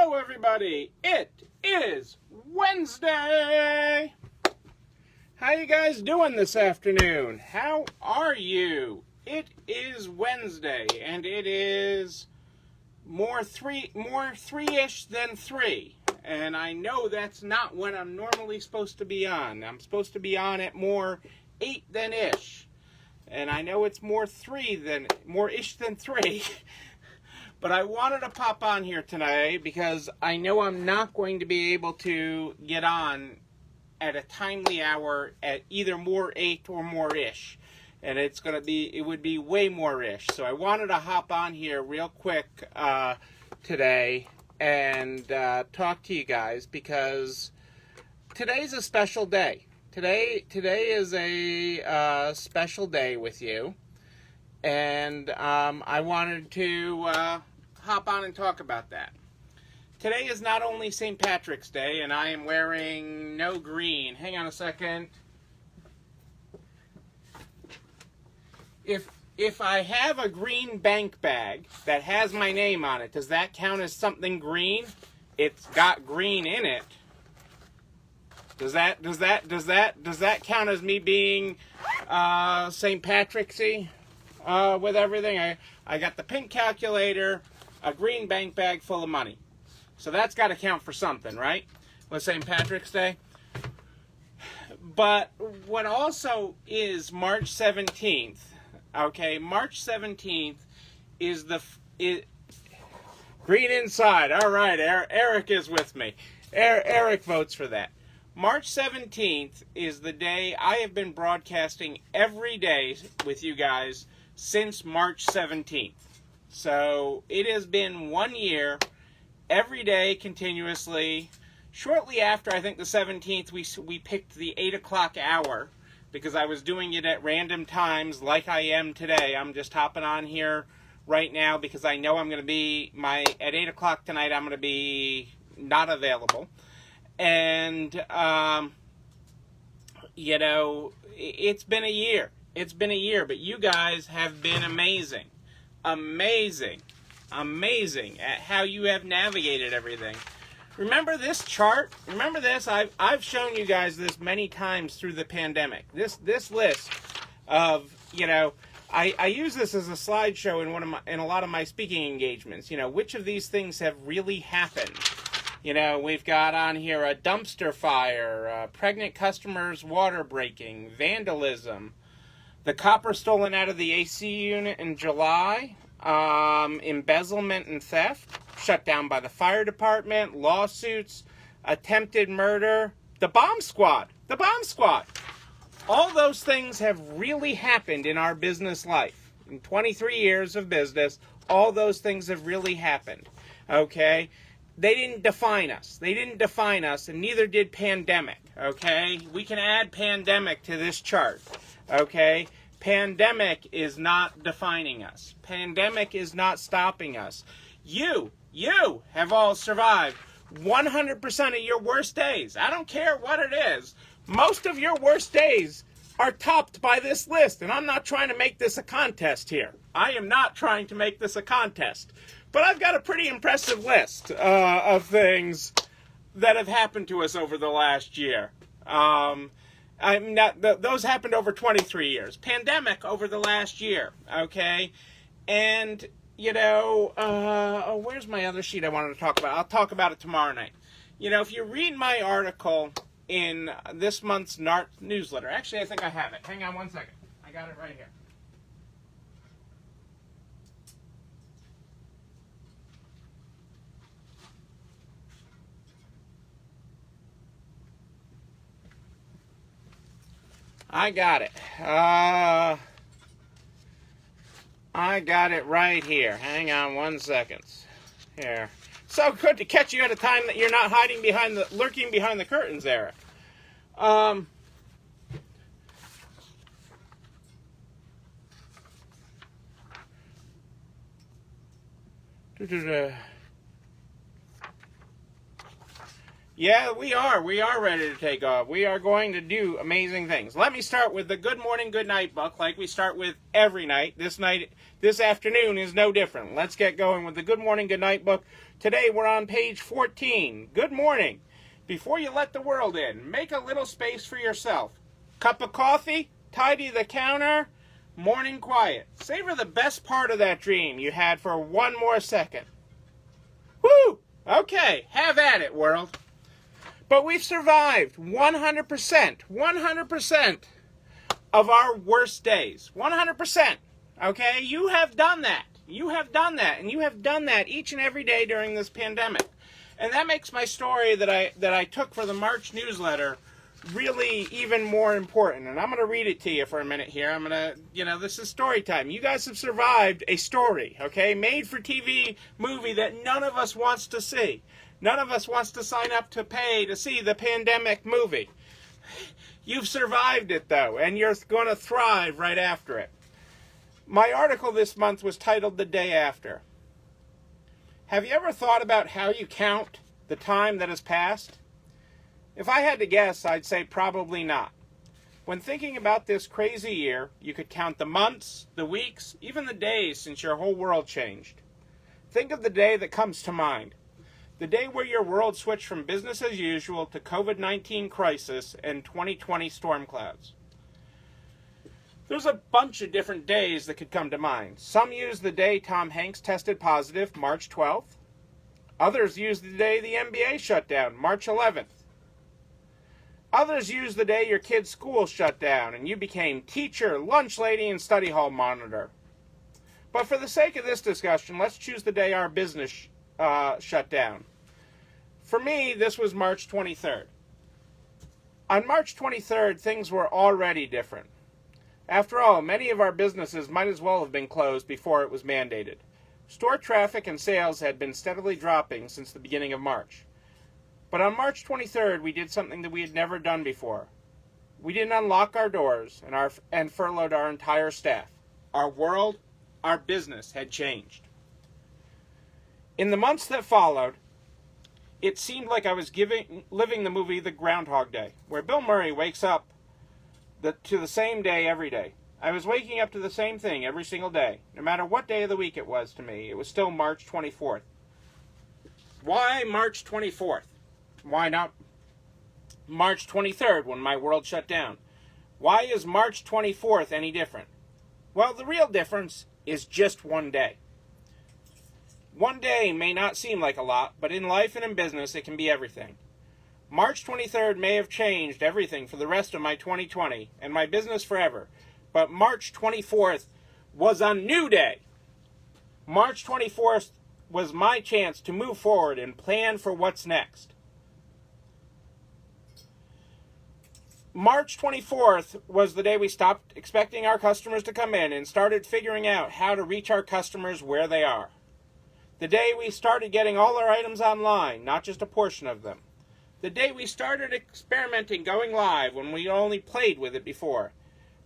Hello, everybody. It is Wednesday. How you guys doing this afternoon? How are you? It is Wednesday, and it is more three-ish than 3. And I know that's not when I'm normally supposed to be on. I'm supposed to be on at more 8 than ish. And I know it's more ish than 3. But I wanted to pop on here tonight because I know I'm not going to be able to get on at a timely hour at either more 8 or more ish. And it would be way more ish. So I wanted to hop on here real quick today and talk to you guys because today's a special day. Today is a special day with you. And I wanted to hop on and talk about that. Today is not only St. Patrick's Day, and I am wearing no green. Hang on a second. If I have a green bank bag that has my name on it, does that count as something green? It's got green in it. Does that count as me being St. Patrick's-y? With everything, I got the pink calculator, a green bank bag full of money. So that's got to count for something, right? With St. Patrick's Day. But what also is March 17th, okay, March 17th is green inside. All right, Eric is with me. Eric votes for that. March 17th is the day I have been broadcasting every day with you guys since March 17th. So it has been 1 year, every day, continuously. Shortly after, I think the 17th, we picked the 8 o'clock hour because I was doing it at random times like I am today. I'm just hopping on here right now because I know I'm going to be, at 8 o'clock tonight, I'm going to be not available. And, it's been a year. It's been a year, but you guys have been amazing at how you have navigated everything. Remember this chart? Remember this? I've shown you guys this many times through the pandemic. This list of, I use this as a slideshow in a lot of my speaking engagements. Which of these things have really happened? We've got on here a dumpster fire, pregnant customers water breaking, vandalism, the copper stolen out of the AC unit in July, embezzlement and theft, shut down by the fire department, lawsuits, attempted murder, the bomb squad. All those things have really happened in our business life. In 23 years of business, all those things have really happened. Okay? They didn't define us, and neither did pandemic. Okay? We can add pandemic to this chart. Okay? Pandemic is not defining us. Pandemic is not stopping us. You have all survived 100% of your worst days. I don't care what it is. Most of your worst days are topped by this list, and I'm not trying to make this a contest here. I am not trying to make this a contest. But I've got a pretty impressive list of things that have happened to us over the last year. Those happened over 23 years. Pandemic over the last year, okay? And, where's my other sheet I wanted to talk about? I'll talk about it tomorrow night. If you read my article in this month's NART newsletter, actually, I think I have it. Hang on one second. I got it right here. I got it. I got it right here. Hang on 1 second. Here. So good to catch you at a time that you're not lurking behind the curtains, Eric. Yeah, we are. We are ready to take off. We are going to do amazing things. Let me start with the Good Morning, Good Night book, like we start with every night. This afternoon is no different. Let's get going with the Good Morning, Good Night book. Today we're on page 14. Good morning. Before you let the world in, make a little space for yourself. Cup of coffee, tidy the counter, morning quiet. Savor the best part of that dream you had for one more second. Woo! Okay, have at it, world. But we've survived 100% of our worst days. 100%. Okay? You have done that. You have done that. And you have done that each and every day during this pandemic. And that makes my story that I took for the March newsletter really even more important. And I'm going to read it to you for a minute here. I'm going to, this is story time. You guys have survived a story, okay? Made for TV movie that none of us wants to see. None of us wants to sign up to pay to see the pandemic movie. You've survived it, though, and you're going to thrive right after it. My article this month was titled The Day After. Have you ever thought about how you count the time that has passed? If I had to guess, I'd say probably not. When thinking about this crazy year, you could count the months, the weeks, even the days since your whole world changed. Think of the day that comes to mind. The day where your world switched from business as usual to COVID-19 crisis and 2020 storm clouds. There's a bunch of different days that could come to mind. Some use the day Tom Hanks tested positive, March 12th. Others use the day the NBA shut down, March 11th. Others use the day your kid's school shut down and you became teacher, lunch lady, and study hall monitor. But for the sake of this discussion, let's choose the day our business shut down. For me, this was March 23rd. On March 23rd, things were already different. After all, many of our businesses might as well have been closed before it was mandated. Store traffic and sales had been steadily dropping since the beginning of March. But on March 23rd, we did something that we had never done before. We didn't unlock our doors and furloughed our entire staff. Our world, our business had changed. In the months that followed, it seemed like I was living the movie The Groundhog Day, where Bill Murray wakes up to the same day every day. I was waking up to the same thing every single day. No matter what day of the week it was to me, it was still March 24th. Why March 24th? Why not March 23rd when my world shut down? Why is March 24th any different? Well, the real difference is just one day. One day may not seem like a lot, but in life and in business, it can be everything. March 23rd may have changed everything for the rest of my 2020 and my business forever, but March 24th was a new day. March 24th was my chance to move forward and plan for what's next. March 24th was the day we stopped expecting our customers to come in and started figuring out how to reach our customers where they are. The day we started getting all our items online, not just a portion of them. The day we started experimenting going live when we only played with it before.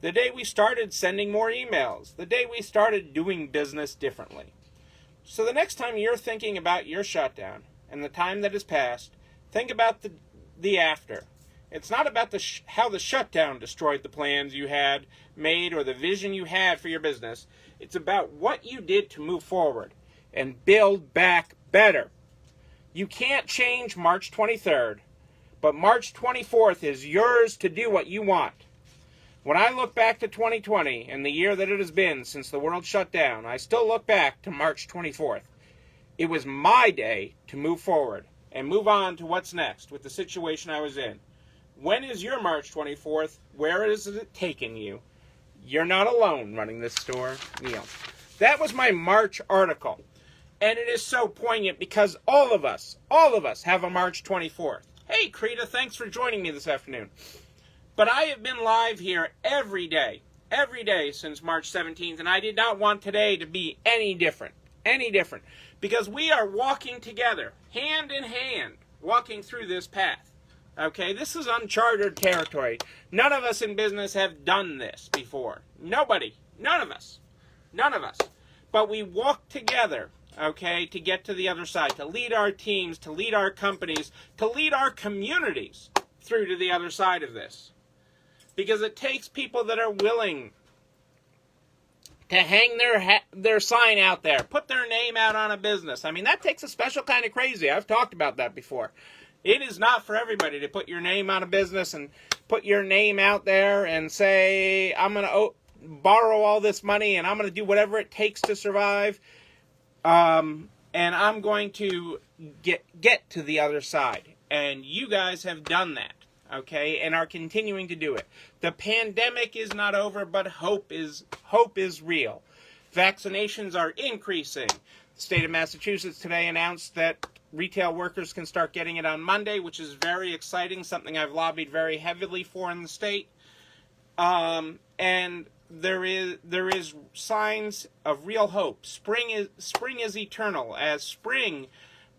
The day we started sending more emails. The day we started doing business differently. So the next time you're thinking about your shutdown and the time that has passed, think about the after. It's not about how the shutdown destroyed the plans you had made or the vision you had for your business. It's about what you did to move forward and build back better. You can't change March 23rd, but March 24th is yours to do what you want. When I look back to 2020 and the year that it has been since the world shut down, I still look back to March 24th. It was my day to move forward and move on to what's next with the situation I was in. When is your March 24th? Where is it taking you? You're not alone running this store, Neil. That was my March article. And it is so poignant because all of us have a March 24th. Hey, Krita, thanks for joining me this afternoon. But I have been live here every day since March 17th, and I did not want today to be any different, because we are walking together, hand in hand, walking through this path. Okay, this is uncharted territory. None of us in business have done this before. Nobody. None of us. But we walk together. okay, to get to the other side, to lead our teams, to lead our companies, to lead our communities through to the other side of this. Because it takes people that are willing to hang their sign out there, put their name out on a business. I mean, that takes a special kind of crazy. I've talked about that before. It is not for everybody to put your name on a business and put your name out there and say, I'm going to borrow all this money and I'm going to do whatever it takes to survive. And I'm going to get to the other side. And you guys have done that, okay, and are continuing to do it. The pandemic is not over, but hope is real. Vaccinations are increasing. The state of Massachusetts today announced that retail workers can start getting it on Monday, which is very exciting, something I've lobbied very heavily for in the state. And there is signs of real hope. Spring is eternal, as spring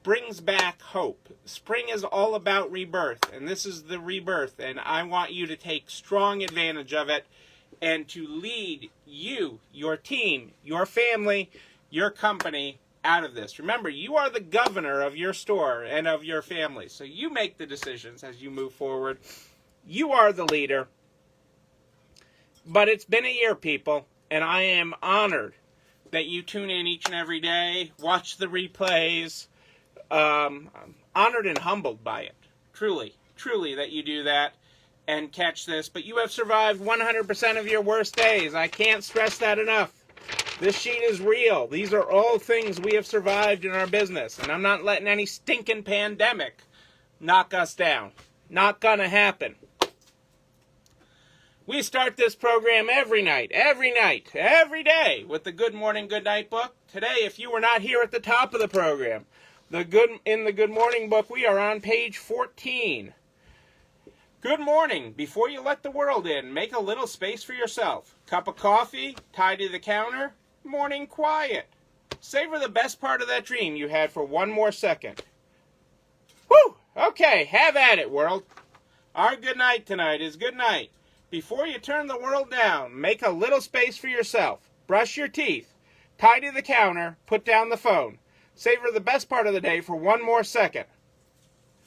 brings back hope. Spring is all about rebirth, and this is the rebirth, and I want you to take strong advantage of it and to lead you, your team, your family, your company out of this. Remember, you are the governor of your store and of your family, so you make the decisions as you move forward. You are the leader. But it's been a year, people, and I am honored that you tune in each and every day, watch the replays. I'm honored and humbled by it. Truly that you do that and catch this. But you have survived 100% of your worst days. I can't stress that enough. This sheet is real. These are all things we have survived in our business. And I'm not letting any stinking pandemic knock us down. Not gonna happen. We start this program every night, every day with the Good Morning, Good Night book. Today, if you were not here at the top of the program, in the Good Morning book, we are on page 14. Good morning. Before you let the world in, make a little space for yourself. Cup of coffee, tied to the counter, morning quiet. Savor the best part of that dream you had for one more second. Whew! Okay, have at it, world. Our good night tonight is good night. Before you turn the world down, make a little space for yourself. Brush your teeth. Tie to the counter. Put down the phone. Savor the best part of the day for one more second.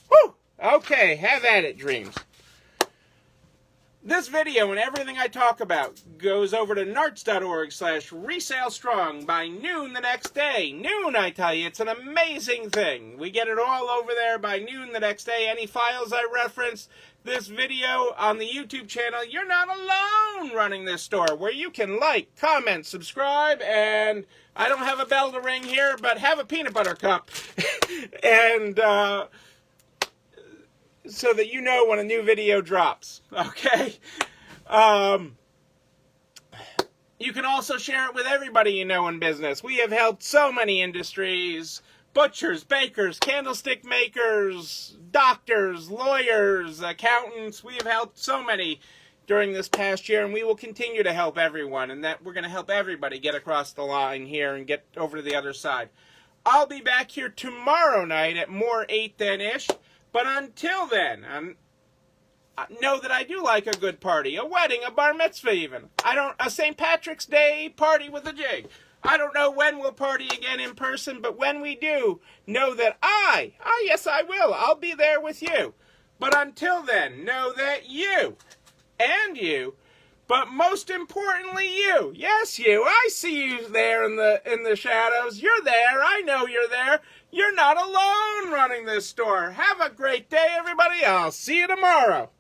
Whew! Okay, have at it, dreams. This video and everything I talk about goes over to narts.org/resalestrong by noon the next day. Noon, I tell you, it's an amazing thing. We get it all over there by noon the next day. Any files I reference, this video on the YouTube channel, you're not alone running this store, where you can like, comment, subscribe, and I don't have a bell to ring here, but have a peanut butter cup. And, so that you know when a new video drops, okay? You can also share it with everybody you know in business. We have helped so many industries: butchers, bakers, candlestick makers, doctors, lawyers, accountants. We have helped so many during this past year, and we will continue to help everyone, and that we're going to help everybody get across the line here and get over to the other side. I'll be back here tomorrow night at more 8 Than-ish. But until then, know that I do like a good party, a wedding, a bar mitzvah even. A St. Patrick's Day party with a jig. I don't know when we'll party again in person, but when we do, know that yes I will, I'll be there with you. But until then, know that you, but most importantly you, yes you, I see you there in the shadows. You're there, I know you're there. You're not alone running this store. Have a great day, everybody. I'll see you tomorrow.